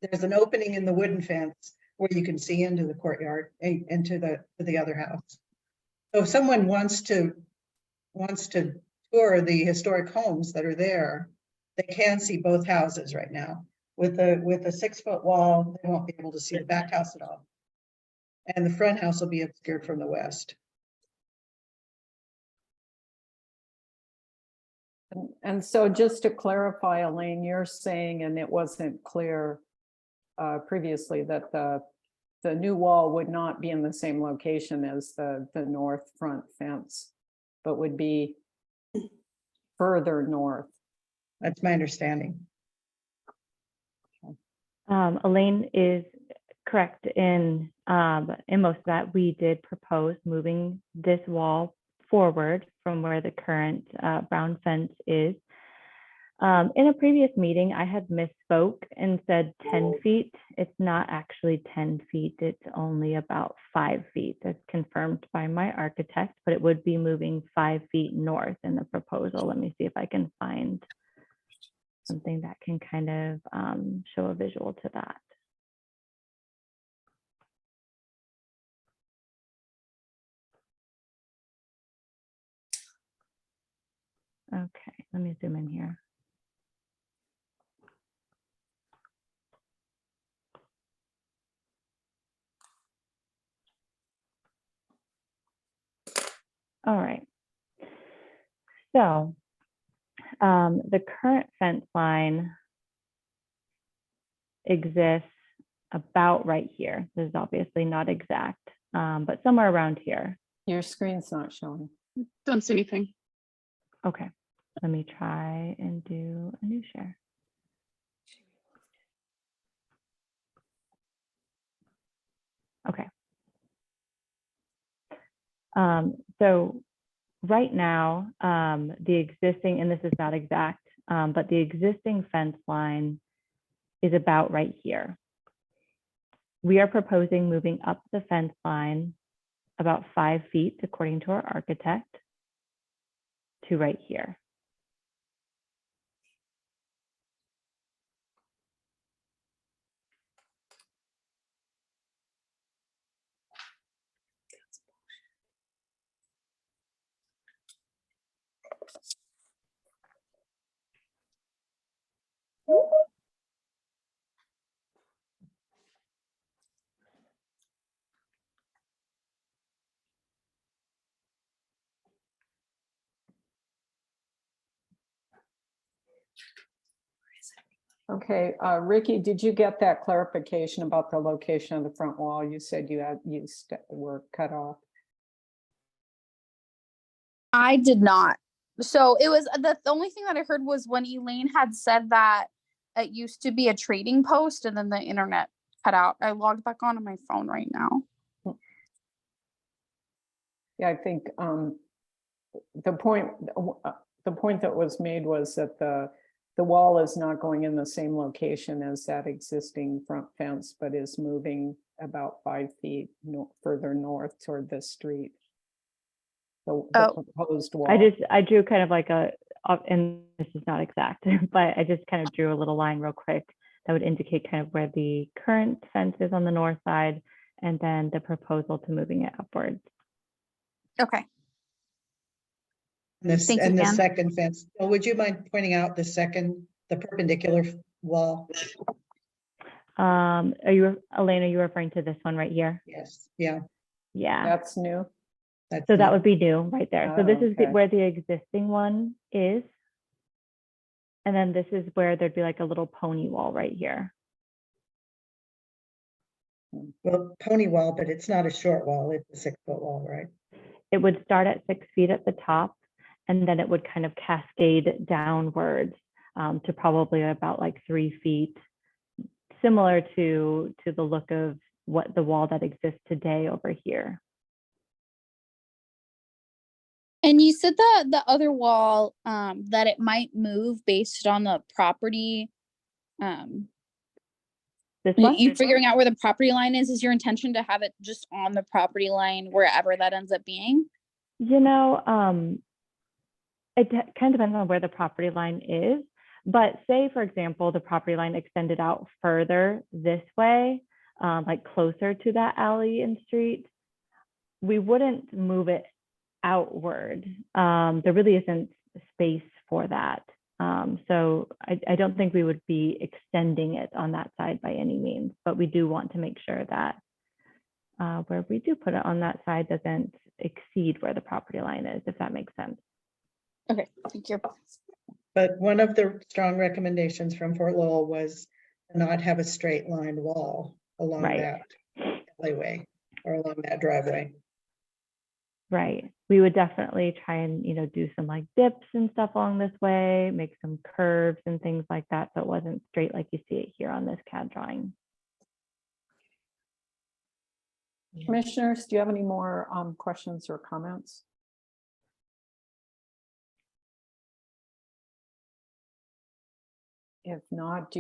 There's an opening in the wooden fence where you can see into the courtyard and into the other house. So if someone wants to tour the historic homes that are there, they can see both houses right now. With a 6-foot wall, they won't be able to see the back house at all. And the front house will be obscured from the west. And so just to clarify, Elaine, you're saying, and it wasn't clear previously, that the new wall would not be in the same location as the north front fence, but would be further north. That's my understanding. Elaine is correct in most of that. We did propose moving this wall forward from where the current brown fence is. In a previous meeting, I had misspoke and said 10 feet. It's not actually 10 feet. It's only about 5 feet. That's confirmed by my architect, but it would be moving 5 feet north in the proposal. Let me see if I can find something that can kind of show a visual to that. Okay, let me zoom in here. All right. So the current fence line exists about right here. This is obviously not exact, but somewhere around here. Your screen's not showing. Don't see anything. Okay, let me try and do a new share. Okay. So right now, the existing, and this is not exact, but the existing fence line is about right here. We are proposing moving up the fence line about 5 feet, according to our architect, to right here. Okay, Ricky, did you get that clarification about the location of the front wall? You said were cut off. I did not. So it was the only thing that I heard was when Elaine had said that it used to be a trading post and then the internet cut out. I logged back onto my phone right now. Yeah, I think the point that was made was that the wall is not going in the same location as that existing front fence, but is moving about 5 feet further north toward the street. The proposed wall. I drew kind of like and this is not exact, but I just kind of drew a little line real quick that would indicate kind of where the current fence is on the north side and then the proposal to moving it upwards. Okay. This, Thank you, and the Ann. second fence. Oh, would you mind pointing out the perpendicular wall? Are you, Elaine, are you referring to this one right here? Yes, yeah. Yeah. That's new. So that would be new right there. So Oh, this is okay. where the existing one is. And then this is where there'd be like a little pony wall right here. Well, pony wall, but it's not a short wall. It's a 6-foot wall, right? It would start at 6 feet at the top, and then it would kind of cascade downwards to probably about like 3 feet, similar to the look of what the wall that exists today over here. And you said that the other wall, that it might move based on the property. This one? You figuring out where the property line is your intention to have it just on the property line wherever that ends up being? You know, it kind of depends on where the property line is. But say, for example, the property line extended out further this way, like closer to that alley and street, we wouldn't move it outward. There really isn't space for that. So I don't think we would be extending it on that side by any means, but we do want to make sure that where we do put it on that side doesn't exceed where the property line is, if that makes sense. Okay, thank you. But one of the strong recommendations from Fort Lowell was to not have a straight line wall along Right. that alleyway or along that driveway. Right. We would definitely try and, you know, do some like dips and stuff along this way, make some curves and things like that. So it wasn't straight like you see it here on this CAD drawing. Commissioners, do you have any more questions or comments? If not,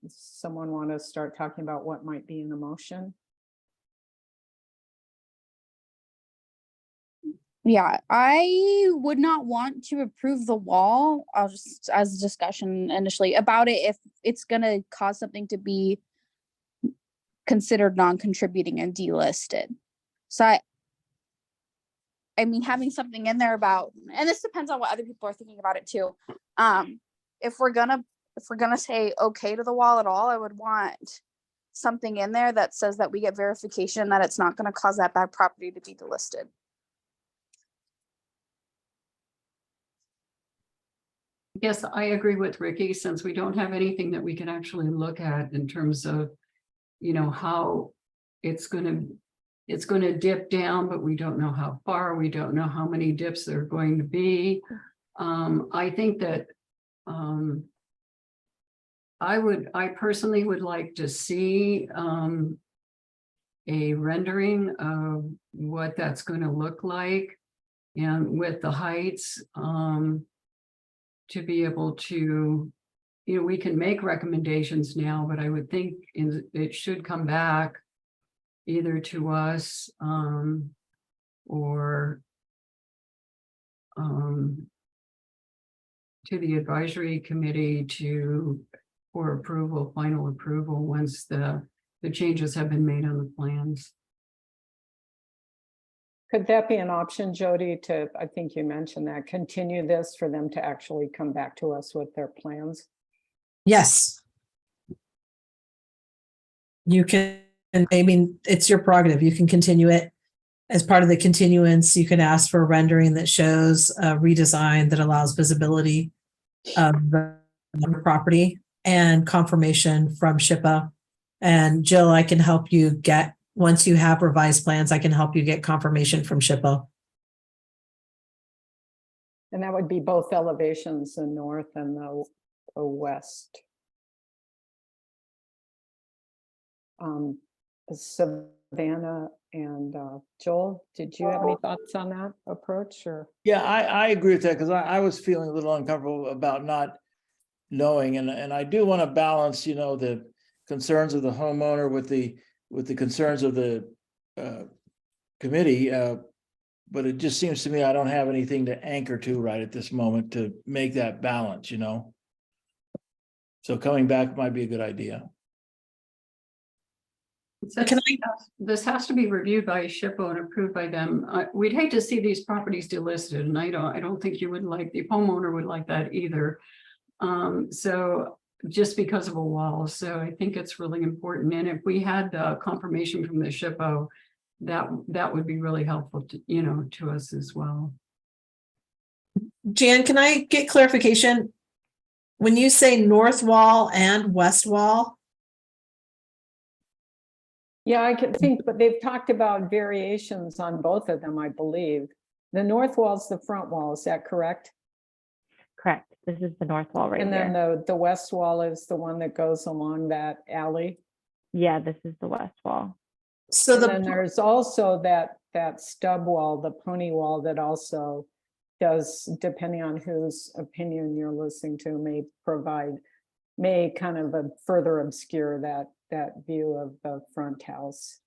someone want to start talking about what might be in the motion? Yeah, I would not want to approve the wall. I'll just, as a discussion initially about it, if it's gonna cause something to be considered non-contributing and delisted. So I mean, having something in there about, and this depends on what other people are thinking about it too. If we're gonna say okay to the wall at all, I would want something in there that says that we get verification that it's not gonna cause that back property to be delisted. Yes, I agree with Ricky, since we don't have anything that we can actually look at in terms of, you know, how it's gonna dip down, but we don't know how far, we don't know how many dips there are going to be. I think that I personally would like to see a rendering of what that's going to look like, and with the heights, to be able to, you know, we can make recommendations now, but I would think it should come back either to us or to the advisory committee for approval, final approval, once the changes have been made on the plans. Could that be an option, Jody, to, I think you mentioned that, continue this for them to actually come back to us with their plans? Yes. You can, I mean, it's your prerogative. You can continue it as part of the continuance. You can ask for a rendering that shows a redesign that allows visibility of the property and confirmation from SHPO. And Jill, I can help you get, once you have revised plans, I can help you get confirmation from SHPO. And that would be both elevations, the north and the west. Savannah and Joel, did you have any thoughts on that approach, or? Yeah, I agree with that, because I was feeling a little uncomfortable about not knowing, and I do want to balance, you know, the concerns of the homeowner with the concerns of the committee, but it just seems to me I don't have anything to anchor to right at this moment to make that balance, you know. So coming back might be a good idea. This has to be reviewed by SHPO and approved by them. We'd hate to see these properties delisted, and I don't think you would like, the homeowner would like that either. So just because of a wall. So I think it's really important. And if we had the confirmation from the SHPO, that would be really helpful to, you know, to us as well. Jan, can I get clarification? When you say north wall and west wall? Yeah, I can think, but they've talked about variations on both of them, I believe. The north wall's the front wall, is that correct? Correct. This is the north wall right And then here. the west wall is the one that goes along that alley. Yeah, this is the west wall. So And then there's also that stub wall, the pony wall, that also does, depending on whose opinion you're listening to, may kind of further obscure that view of the front house.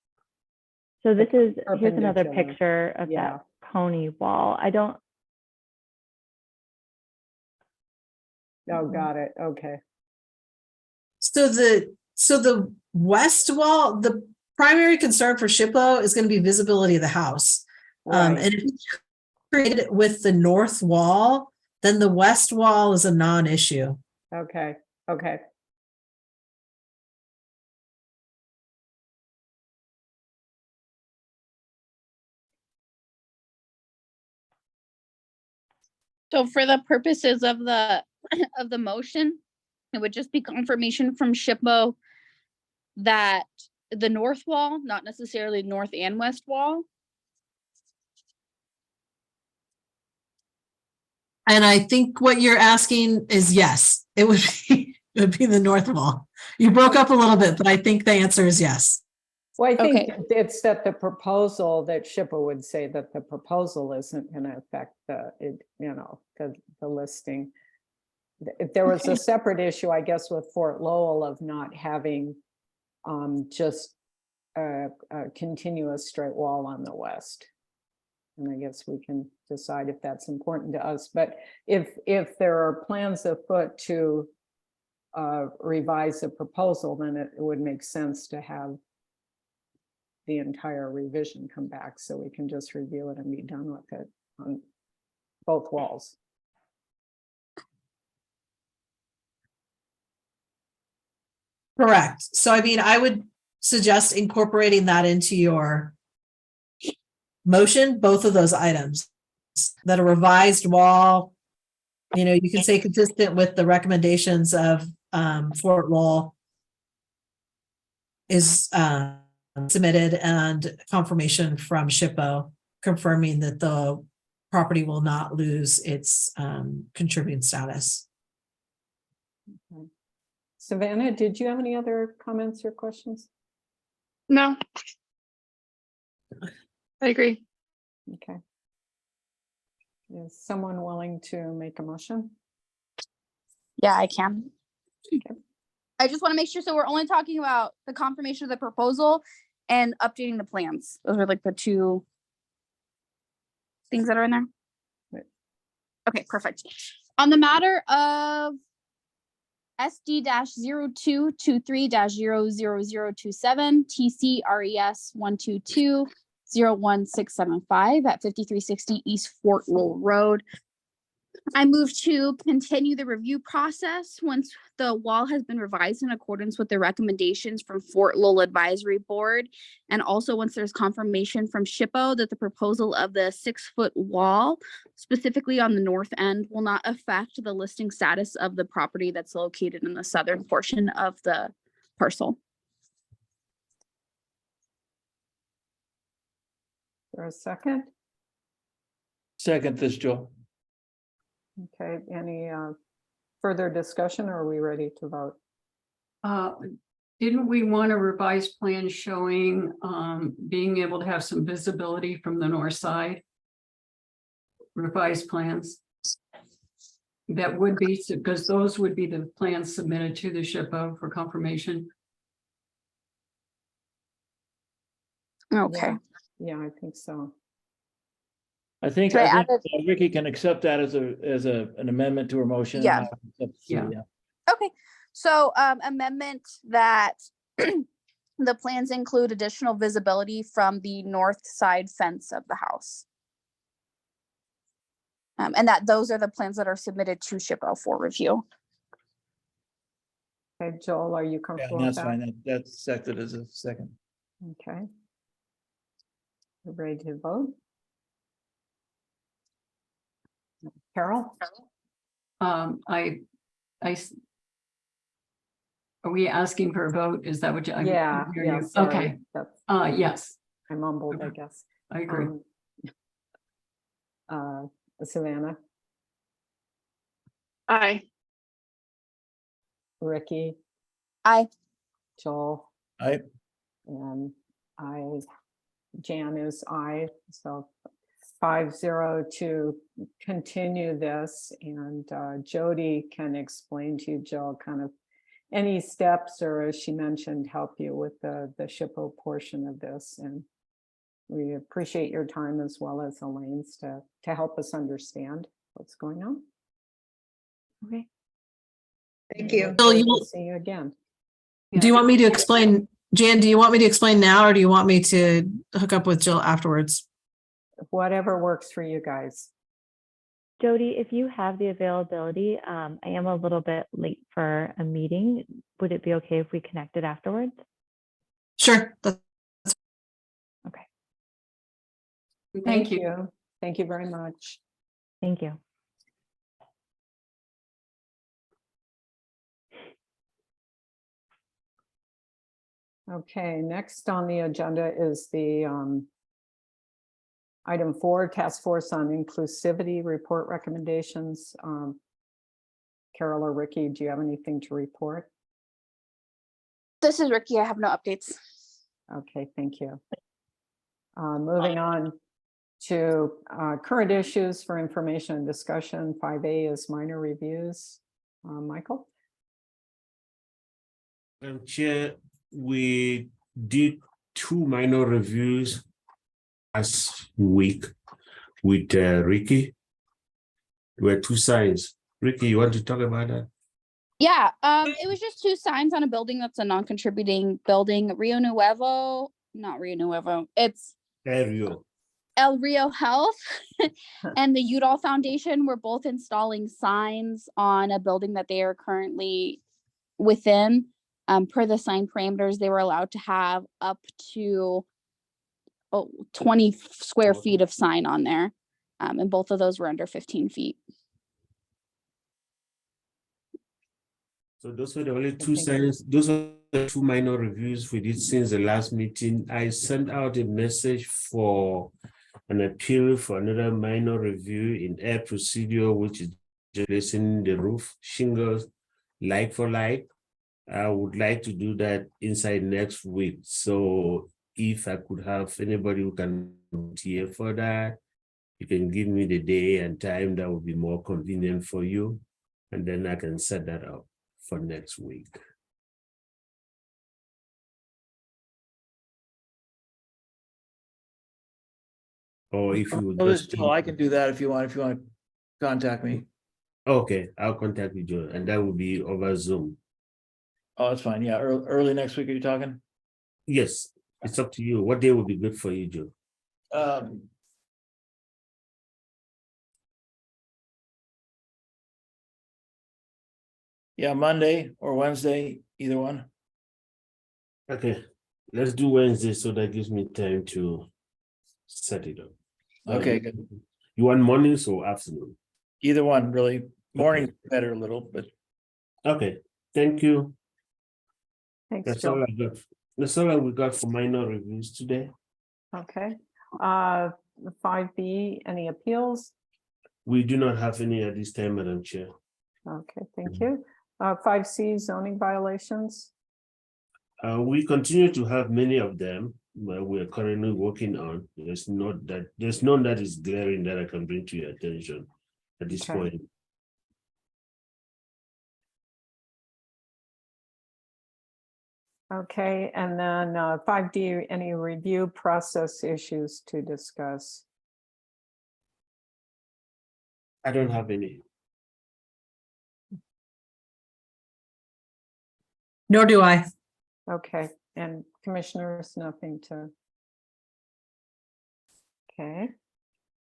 So this is, here's another perpendicular. picture of Yeah. that pony wall. I don't, Oh, got it. Okay. So the west wall, the primary concern for SHPO is going to be visibility of the house. Right. And if you created it with the north wall, then the west wall is a non-issue. Okay. Okay. So for the purposes of the of the motion, it would just be confirmation from SHPO that the north wall, not necessarily north and west wall. And I think what you're asking is yes, it would be the north wall. You broke up a little bit, but I think the answer is yes. Well, I think Okay. it's that the proposal, that SHPO would say that the proposal isn't going to affect the listing. If there was a Okay. separate issue, I guess, with Fort Lowell of not having just a continuous straight wall on the west. And I guess we can decide if that's important to us. But if there are plans afoot to revise the proposal, then it would make sense to have the entire revision come back, so we can just review it and be done with it on both walls. Correct. So I mean, I would suggest incorporating that into your motion, both of those items, that a revised wall You can say consistent with the recommendations of Fort Lowell is submitted and confirmation from SHPO confirming that the property will not lose its contributing status. Savannah, did you have any other comments or questions? No. I agree. Okay. Is someone willing to make a motion? Yeah, I can. Okay. I just want to make sure. So we're only talking about the confirmation of the proposal and updating the plans. Those are like the two things that are in there. Right. Okay, perfect. On the matter of SD-0223-000027 TCRES 122-01675 at 5360 East Fort Lowell Road. I move to continue the review process once the wall has been revised in accordance with the recommendations from Fort Lowell Advisory Board. And also once there's confirmation from SHPO that the proposal of the 6-foot wall, specifically on the north end, will not affect the listing status of the property that's located in the southern portion of the parcel. For a second? Second this, Joe. Okay, any further discussion or are we ready to vote? Didn't we want a revised plan showing being able to have some visibility from the north side? Revised plans. That would be, because those would be the plans submitted to the SHPO for confirmation. Okay. Yeah, I think so. I think So I Ricky can accept that as an amendment to her motion. Yeah. And I can accept- Yeah. Okay, so amendment that the plans include additional visibility from the north side fence of the house. And that those are the plans that are submitted to SHPO for review. Okay, Joel, are you Yeah, comfortable with that's that? fine. That's accepted as a second. Okay. We're ready to vote? Carol? Are we asking for a vote? Is that what you? I Yeah, couldn't hear yeah, you. sorry. Okay, That's, yes, I mumbled, I Okay. guess. I agree. Savannah, Aye. Ricky, Aye. Joel, I, and Jan is aye, so 5-0 to continue this, and Jody can explain to you, Joel, kind of any steps, or as she mentioned, help you with the SHPO portion of this, and we appreciate your time as well as Elaine's to help us understand what's going on. Okay. Thank you. Look Bill, forward you to will- see you again. Do you want me to explain, Jan, do you want me to explain now or do you want me to hook up with Jill afterwards? Whatever works for you guys. Jody, if you have the availability, I am a little bit late for a meeting. Would it be okay if we connected afterwards? Sure. Okay, Thank you. Thank you very much. thank you. Okay, next on the agenda is the item 4, Task Force on Inclusivity Report Recommendations. Carol or Ricky, do you have anything to report? This is Ricky. I have no updates. Okay, thank you. Moving on to current issues for information and discussion. 5A is minor reviews. Michael? Chair, we did 2 minor reviews last week with Ricky. There were 2 signs. Ricky, you want to talk about that? Yeah, it was just 2 signs on a building that's a non-contributing building. Not Rio Nuevo. It's Rio. El Rio Health and the Udall Foundation were both installing signs on a building that they are currently within. Per the sign parameters, they were allowed to have up to 20 square feet of sign on there. And both of those were under 15 feet. So those were the only two think- signs, those are the two minor reviews we did since the last meeting. I sent out a message for an appeal for another minor review in air procedure, which is replacing the roof shingles like for like. I would like to do that inside next week. So if I could have anybody who can volunteer for that, you can give me the day and time that would be more convenient for you. And then I can set that up for next week. Or if you would just. Joe, I can do that if you want to contact me. Okay, I'll contact you, Joe, and that will be over Zoom. Oh, that's fine. Yeah, early next week, are you talking? Yes, it's up to you. What day would be good for you, Joe? Yeah, Monday or Wednesday, either one. Okay, let's do Wednesday, so that gives me time to set it up. Okay, good. You want mornings or afternoon? Either one, really. Morning better a little, but Okay, thank you. Thanks, That's all Joe. I got. That's all we got for minor reviews today. Okay. 5B, any appeals? We do not have any at this time, Madam Chair. Okay, thank you. 5C, zoning violations. We continue to have many of them, but we are currently working on. There's none that is glaring that I can bring to your attention at this Okay. point. Okay, and then 5D, any review process issues to discuss? I don't have any. Nor do I. Okay, and commissioners, nothing to. Okay.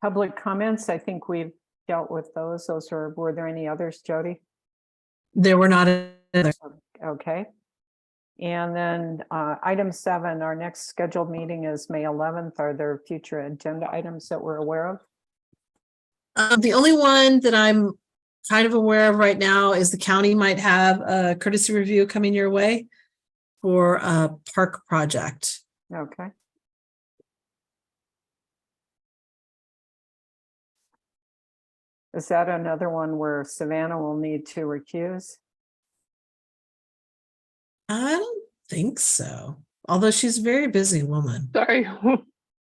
Public comments, I think we've dealt with those. Were there any others, Jody? There were not other. Okay. And then item 7, our next scheduled meeting is May 11th. Are there future agenda items that we're aware of? The only one that I'm kind of aware of right now is the county might have a courtesy review coming your way for a park project. Okay. Is that another one where Savannah will need to recuse? I don't think so, although she's a very busy woman. Sorry,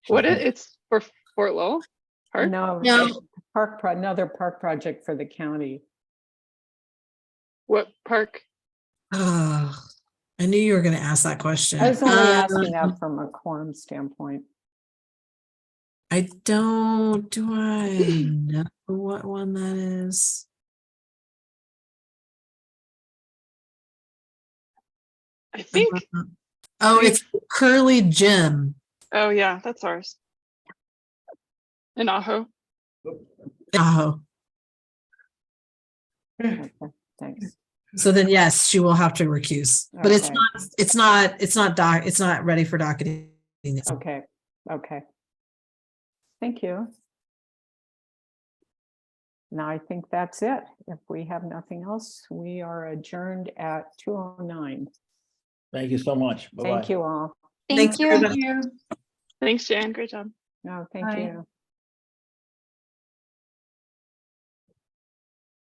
it's for Fort Lowell? Park? No, No. Another park project for the county. What park? Oh, I knew you were going to ask that question. I was only asking that from a quorum standpoint. I don't, do I know what one that is? I think, Oh, it's Curly Jim. oh yeah, that's ours. In Aho. Oh, Okay, thanks. so then yes, she will have to recuse, but it's Okay. it's not ready for docketing. Okay, okay. Thank you. Now I think that's it. If we have nothing else, we are adjourned at 2:09. Thank you so much. Bye-bye. Thank you all. Thanks, everybody. Thanks, Jan. Great job. No, thank Bye. you.